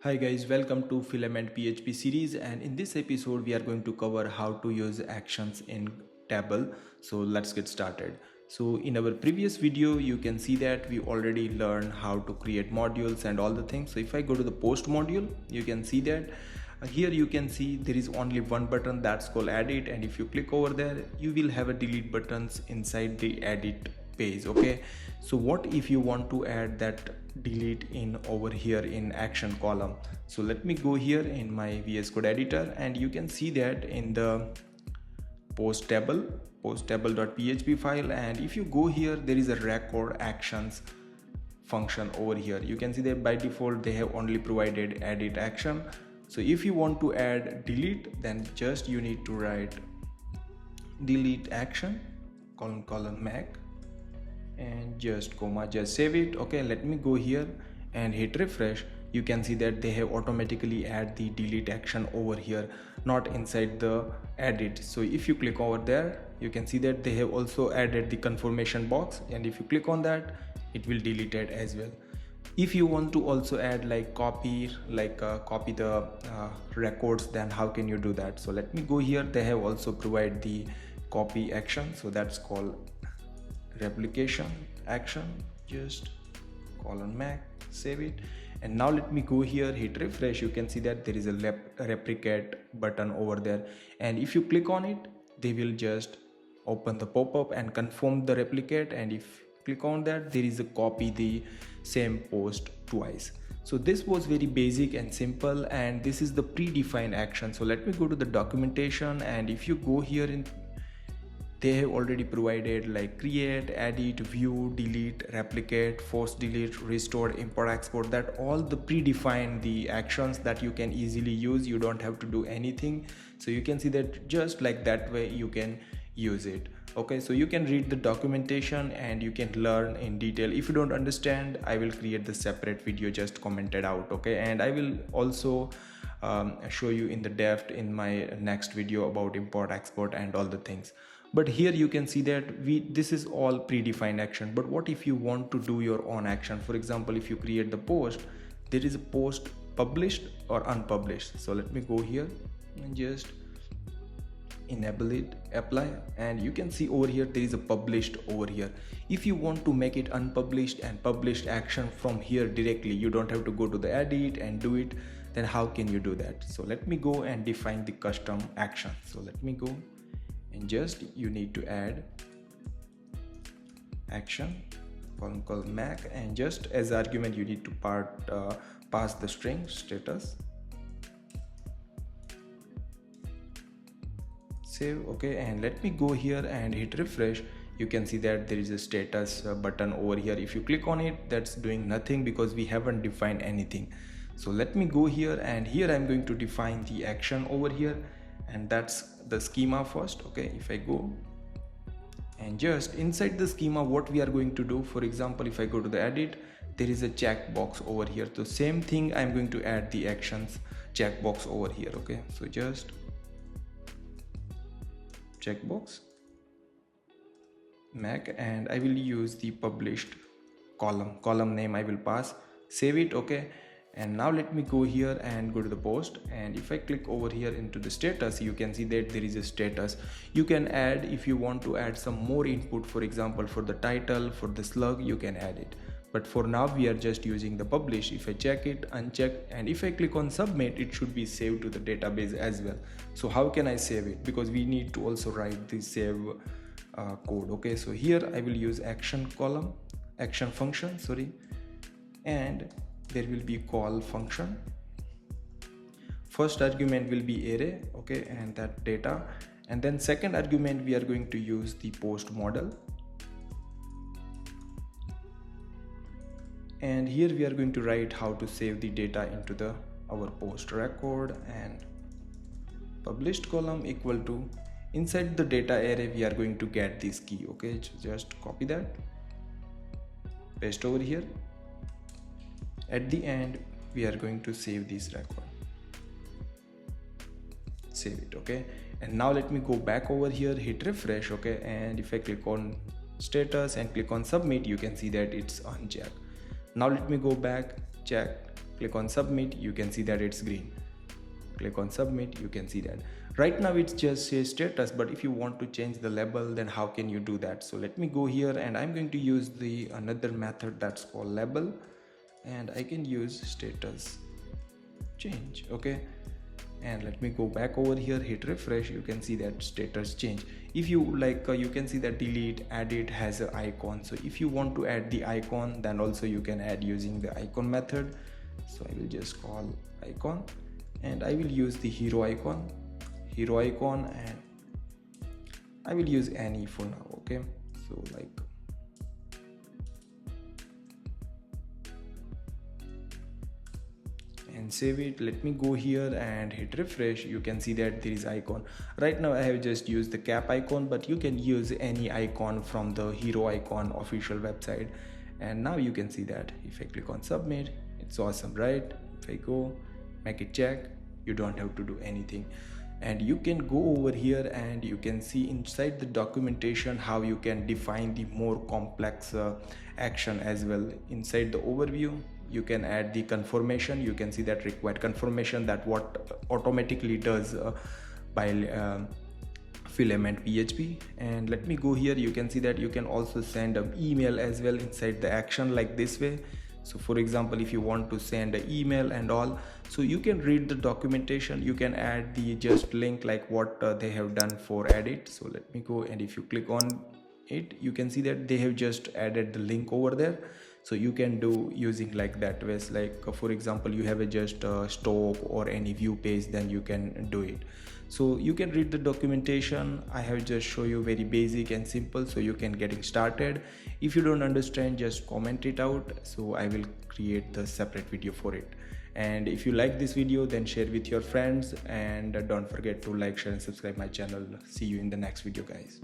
Hi guys, welcome to Filament PHP series, and in this episode we are going to cover how to use actions in table. So let's get started. So in our previous video you can see that we already learned how to create modules and all the things. So if I go to the post module, you can see that here you can see there is only one button that's called edit, and if you click over there you will have a delete buttons inside the edit page. Okay, so what if you want to add that delete in over here in action column? So let me go here in my VS Code editor, and you can see that in the post table.php file, and if you go here there is a record actions function over here. You can see that by default they have only provided edit action. So if you want to add delete, then just you need to write delete action colon mac and just comma, just save it. Okay, let me go here and hit refresh. You can see that they have automatically add the delete action over here, not inside the edit. So if you click over there, you can see that they have also added the confirmation box, and if you click on that it will delete it as well. If you want to also add like copy the records, then how can you do that? So let me go here. They have also provide the copy action, so that's called replication action. Just colon mac, save it, and now let me go here, hit refresh. You can see that there is a replicate button over there, and if you click on it they will just open the pop-up and confirm the replicate, and if click on that there is a copy the same post twice. So this was very basic and simple, and this is the predefined action. So let me go to the documentation, and if you go here in, they have already provided like create, edit, view, delete, replicate, force delete, restore, import, export. That all the predefined the actions that you can easily use. You don't have to do anything. So you can see that just like that way you can use it. Okay, so you can read the documentation and you can learn in detail. If you don't understand, I will create the separate video, just comment it out. Okay, and I will also show you in the depth in my next video about import, export and all the things. But here you can see that this is all predefined action. But what if you want to do your own action? For example, if you create the post, there is a post published or unpublished. So let me go here and just enable it, apply, and you can see over here there is a published over here. If you want to make it unpublished and published action from here directly, you don't have to go to the edit and do it, then how can you do that? So let me go and define the custom action. So let me go and just you need to add action called mac, and just as argument you need to pass the string status, save. Okay, and let me go here and hit refresh. You can see that there is a status button over here. If you click on it, that's doing nothing because we haven't defined anything. So let me go here, and here I'm going to define the action over here, and that's the schema first. Okay, if I go and just inside the schema, what we are going to do, for example, if I go to the edit, there is a checkbox over here. So same thing, I'm going to add the actions checkbox over here. Okay, so just checkbox mac, and I will use the published column name I will pass, save it. Okay, and now let me go here and go to the post, and if I click over here into the status, you can see that there is a status. You can add, if you want to add some more input, for example for the title, for the slug, you can add it, but for now we are just using the publish. If I check it, uncheck, and if I click on submit, it should be saved to the database as well. So how can I save it? Because we need to also write the save code. Okay, so here I will use action function, and there will be call function. First argument will be array, okay, and that data, and then second argument we are going to use the post model, and here we are going to write how to save the data into our post record, and published column equal to, inside the data array we are going to get this key. Okay, just copy that, paste over here. At the end we are going to save this record, save it. Okay, and now let me go back over here, hit refresh. Okay, and if I click on status and click on submit, you can see that it's unchecked. Now let me go back, check, Click on submit, you can see that it's green. Click on submit, you can see that right now it just says status, but if you want to change the label, then how can you do that? So let me go here, and I'm going to use the another method that's called label, and I can use status change. Okay, and let me go back over here, hit refresh, you can see that status change. If you like, you can see that delete edit has an icon, so if you want to add the icon, then also you can add using the icon method. So I will just call icon, and I will use the hero icon, and I will use any for now. Okay, so like, and save it. Let me go here and hit refresh, you can see that there is icon. Right now I have just used the cap icon, but you can use any icon from the hero icon official website. And now you can see that if I click on submit, it's awesome, right? If I go make it check, you don't have to do anything. And you can go over here and you can see inside the documentation how you can define the more complex action as well. Inside the overview, you can add the confirmation. You can see that required confirmation, that what automatically does by FilamentPHP. And let me go here, you can see that you can also send an email as well inside the action like this way. So for example, if you want to send an email and all, so you can read the documentation, you can add the just link like what they have done for edit. So let me go, and if you click on it, you can see that they have just added the link over there. So you can do using like that ways, like for example, you have a just stock or any view page, then you can do it. So you can read the documentation. I have just show you very basic and simple, so you can getting started. If you don't understand, just comment it out, so I will create the separate video for it. And if you like this video, then share with your friends, and don't forget to like, share and subscribe my channel. See you in the next video, guys.